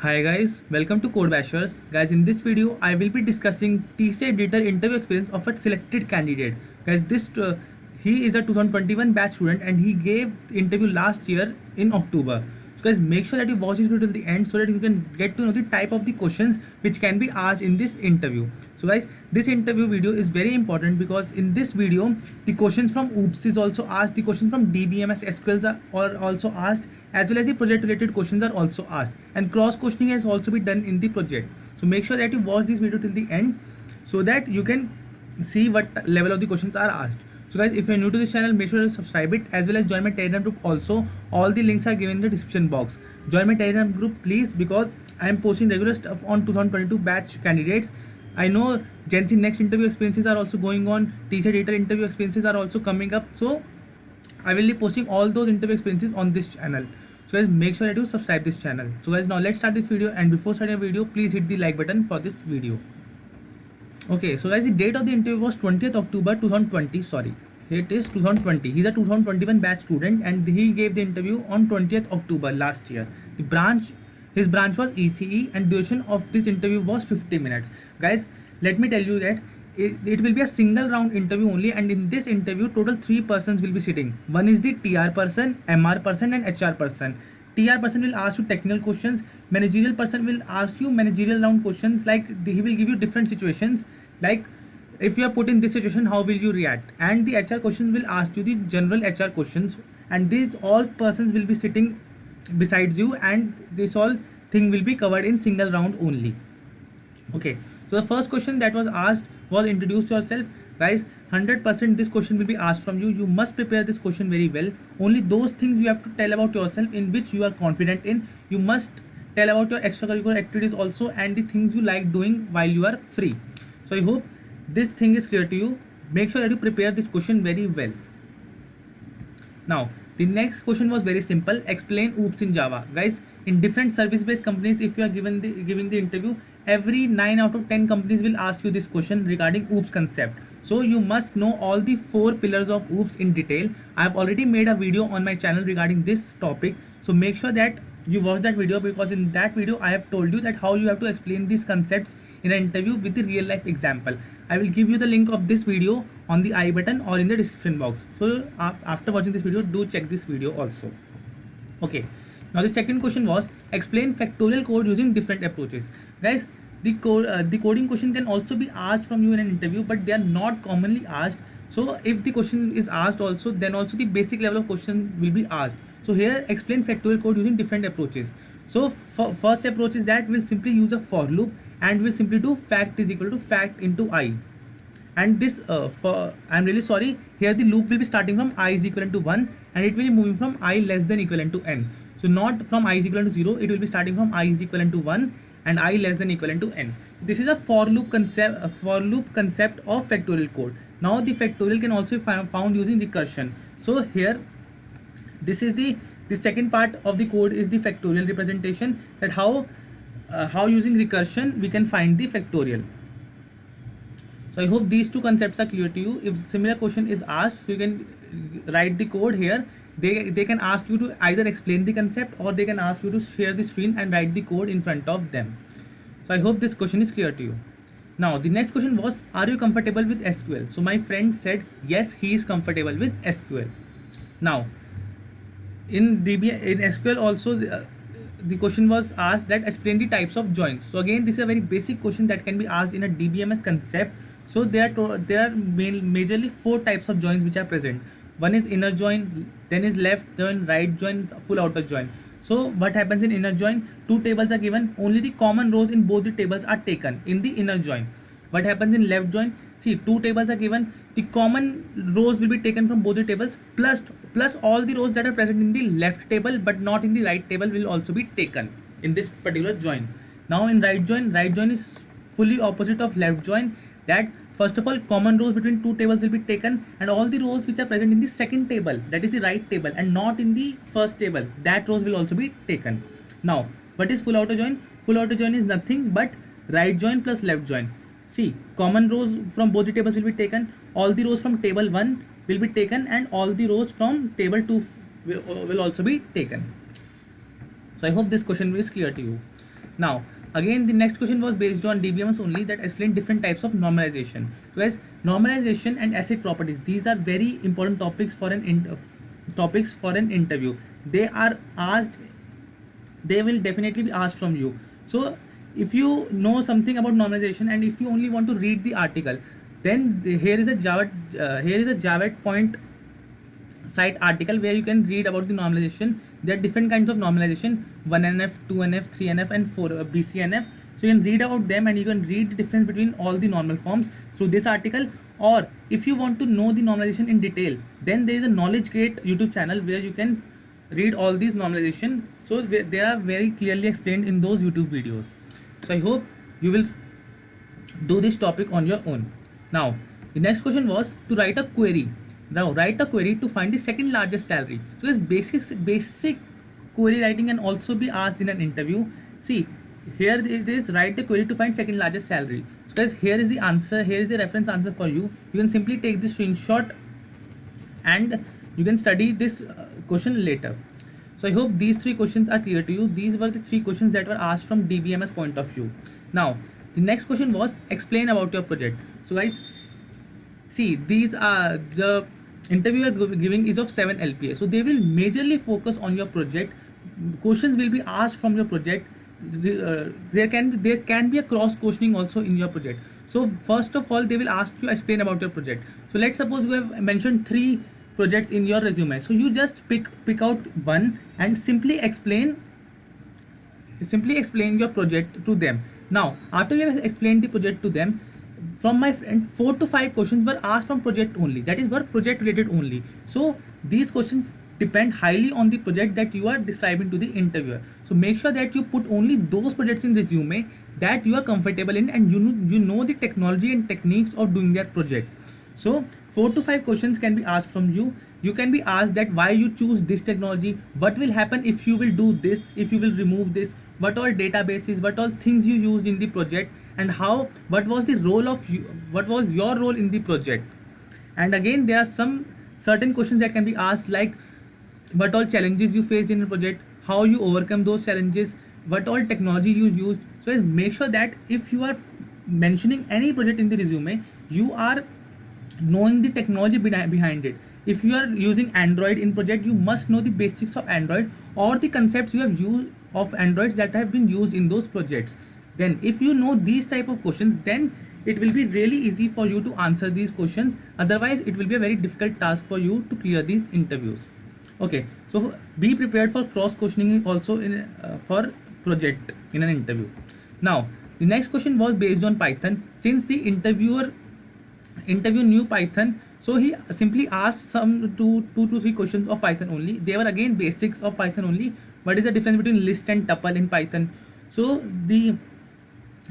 Hi guys, welcome to Code Bashers. Guys, in this video, I will be discussing TC Editor interview experience of a selected candidate. Guys, he is a 2021 batch student and he gave the interview last year in October. So guys, make sure that you watch this video till the end so that you can get to know the type of the questions which can be asked in this interview. So guys, this interview video is very important because in this video, the questions from OOPS is also asked, the questions from DBMS SQLs are also asked, as well as the project related questions are also asked, and cross questioning has also been done in the project. So make sure that you watch this video till the end so that you can see what level of the questions are asked. So guys, if you're new to this channel, make sure to subscribe it as well as join my Telegram group also. All the links are given in the description box. Join my Telegram group please, because I am posting regular stuff on 2022 batch candidates. I know Gen Z next interview experiences are also going on, TC Editor interview experiences are also coming up. So I will be posting all those interview experiences on this channel. So guys, make sure that you subscribe this channel. So guys, now let's start this video, and before starting the video, please hit the like button for this video. Okay, so guys, the date of the interview was 20th October 2020. Sorry, it is 2020. He's a 2021 batch student and he gave the interview on 20th October last year. His branch was ECE and duration of this interview was 50 minutes. Guys, let me tell you that it will be a single round interview only, and in this interview total 3 persons will be sitting. One is the TR person, MR person and HR person. TR person will ask you technical questions, managerial person will ask you managerial round questions, like he will give you different situations, like if you are put in this situation how will you react, and the HR questions will ask you the general HR questions, and these all persons will be sitting besides you, and this all thing will be covered in single round only. Okay, so the first question that was asked was introduce yourself. Guys, 100% this question will be asked from you. You must prepare this question very well. Only those things you have to tell about yourself in which you are confident in. You must tell about your extracurricular activities also, and the things you like doing while you are free. So I hope this thing is clear to you. Make sure that you prepare this question very well. Now, the next question was very simple. Explain OOPS in Java. Guys, in different service-based companies, if you are giving the interview, every 9 out of 10 companies will ask you this question regarding OOPS concept. So you must know all the 4 pillars of OOPS in detail. I have already made a video on my channel regarding this topic. So make sure that you watch that video, because in that video I have told you that how you have to explain these concepts in an interview with the real life example. I will give you the link of this video on the I button or in the description box. So after watching this video, do check this video also. Okay, now the second question was explain factorial code using different approaches. Guys, the coding question can also be asked from you in an interview, but they are not commonly asked. So if the question is asked also, then also the basic level of question will be asked. So here, explain factorial code using different approaches. So first approach is that we'll simply use a for loop, and we'll simply do fact is equal to fact into I. And this I'm really sorry, here the loop will be starting from I is equivalent to 1, and it will be moving from I less than equivalent to n. So not from I is equivalent to 0, it will be starting from I is equivalent to 1 and I less than equivalent to n. This is a for loop concept of factorial code. Now the factorial can also be found using recursion. So here, this is the second part of the code is the factorial representation, that how using recursion we can find the factorial. So I hope these two concepts are clear to you. If similar question is asked, you can write the code here. They can ask you to either explain the concept, or they can ask you to share the screen and write the code in front of them. So I hope this question is clear to you. Now the next question was, are you comfortable with SQL? So my friend said yes, he is comfortable with SQL. Now in SQL also the question was asked that explain the types of joins. So again, this is a very basic question that can be asked in a DBMS concept. So there are majorly 4 types of joins which are present. One is inner join, then is left join, right join, full outer join. So what happens in inner join? 2 tables are given, only the common rows in both the tables are taken in the inner join. What happens in left join? See, 2 tables are given, the common rows will be taken from both the tables, plus all the rows that are present in the left table but not in the right table will also be taken in this particular join. Now in right join is fully opposite of left join, that first of all common rows between 2 tables will be taken, and all the rows which are present in the second table, that is the right table, and not in the first table, that rows will also be taken. Now what is full outer join? Full outer join is nothing but right join plus left join. See, common rows from both the tables will be taken, all the rows from table 1 will be taken, and all the rows from table 2 will also be taken. So I hope this question is clear to you. Now, again, the next question was based on DBMS only, that explained different types of normalization. So, guys, normalization and acid properties, these are very important topics for an interview. They are asked, they will definitely be asked from you. So, if you know something about normalization and if you only want to read the article, then here is a Javed Point site article where you can read about the normalization. There are different kinds of normalization: 1NF, 2NF, 3NF, and 4 BCNF. So you can read about them and you can read the difference between all the normal forms through this article. Or if you want to know the normalization in detail, then there is a Knowledge Gate YouTube channel where you can read all these normalization. So they are very clearly explained in those YouTube videos. So I hope you will do this topic on your own. Now, the next question was to write a query. Now, write a query to find the second largest salary. So, this basic query writing can also be asked in an interview. See, here it is, write a query to find second largest salary. So, guys, here is the answer. Here is the reference answer for you. You can simply take the screenshot and you can study this question later. So, I hope these three questions are clear to you. These were the three questions that were asked from DBMS point of view. Now, the next question was explain about your project. So, guys, see, these are the interviewer giving is of 7 LPA. So they will majorly focus on your project. Questions will be asked from your project. There can be a cross questioning also in your project. So first of all, they will ask you explain about your project. So let's suppose you have mentioned 3 projects in your resume. So you just pick out one and simply explain your project to them. Now after you have explained the project to them, from my friend, 4 to 5 questions were asked from project only, that is, were project related only. So these questions depend highly on the project that you are describing to the interviewer. So make sure that you put only those projects in resume that you are comfortable in and you know the technology and techniques of doing that project. So 4 to 5 questions can be asked from you. You can be asked that why you choose this technology, what will happen if you will do this, if you will remove this, what all databases, what all things you used in the project, and what was the role of you, what was your role in the project. And again, there are some certain questions that can be asked, like what all challenges you faced in the project, how you overcome those challenges, what all technology you used. So make sure that if you are mentioning any project in the resume, you are knowing the technology behind it. If you are using Android in project, you must know the basics of Android or the concepts you have used of Androids that have been used in those projects. Then if you know these type of questions, then it will be really easy for you to answer these questions. Otherwise it will be a very difficult task for you to clear these interviews. Okay, so be prepared for cross questioning also in for project in an interview. Now the next question was based on Python. Since the interview knew Python, so he simply asked some two to three questions of Python only. They were again basics of Python only. What is the difference between list and tuple in Python? So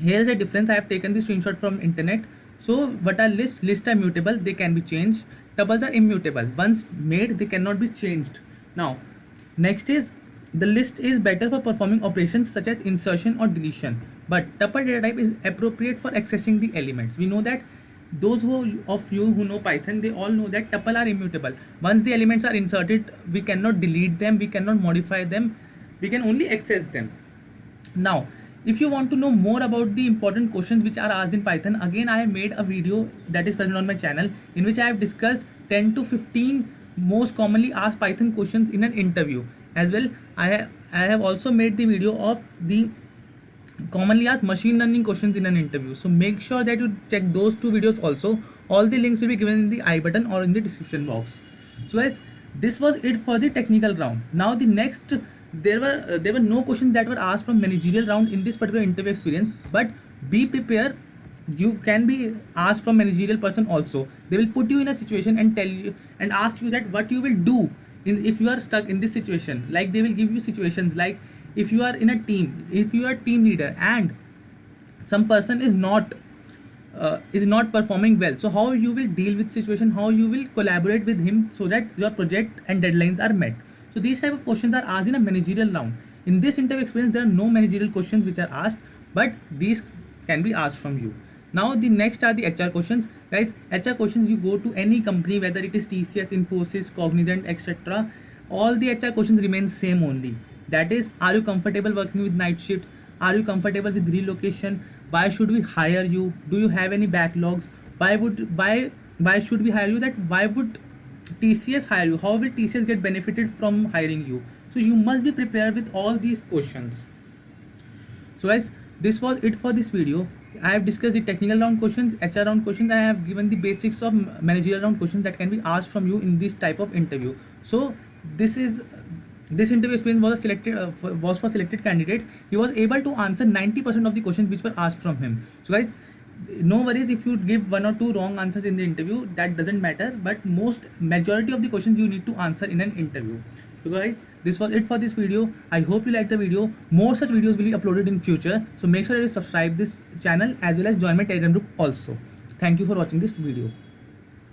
here is a difference. I have taken the screenshot from internet. So what are lists? Lists are mutable, they can be changed. Tuples are immutable. Once made, they cannot be changed. Now next is the list is better for performing operations such as insertion or deletion, but tuple data type is appropriate for accessing the elements. We know that those of you who know Python, they all know that tuple are immutable. Once the elements are inserted, we cannot delete them, we cannot modify them, we can only access them. Now if you want to know more about the important questions which are asked in Python, again I have made a video that is present on my channel in which I have discussed 10 to 15 most commonly asked Python questions in an interview. As well, I have also made the video of the commonly asked machine learning questions in an interview. So make sure that you check those 2 videos also. All the links will be given in the I button or in the description box. So guys, this was it for the technical round. Now the next, there were no questions that were asked from managerial round in this particular interview experience, but be prepared, you can be asked from managerial person also. They will put you in a situation and tell you and ask you that what you will do if you are stuck in this situation. Like they will give you situations like if you are in a team, if you are team leader and some person is not performing well, so how you will deal with situation, how you will collaborate with him so that your project and deadlines are met. So these type of questions are asked in a managerial round. In this interview experience, there are no managerial questions which are asked, but these can be asked from you. Now the next are the HR questions. Guys, HR questions, you go to any company, whether it is TCS, Infosys, Cognizant, etc. All the HR questions remain same only. That is, are you comfortable working with night shifts? Are you comfortable with relocation? Why should we hire you? Do you have any backlogs? Why should we hire you? That why would TCS hire you? How will TCS get benefited from hiring you? So you must be prepared with all these questions. So guys, this was it for this video. I have discussed the technical round questions, HR round questions. I have given the basics of managerial round questions that can be asked from you in this type of interview. So this interview experience was was for selected candidates. He was able to answer 90% of the questions which were asked from him. So guys, no worries if you give one or two wrong answers in the interview, that doesn't matter, but majority of the questions you need to answer in an interview. So guys, this was it for this video. I hope you liked the video. More such videos will be uploaded in future, so make sure that you subscribe this channel as well as join my Telegram group also. Thank you for watching this video.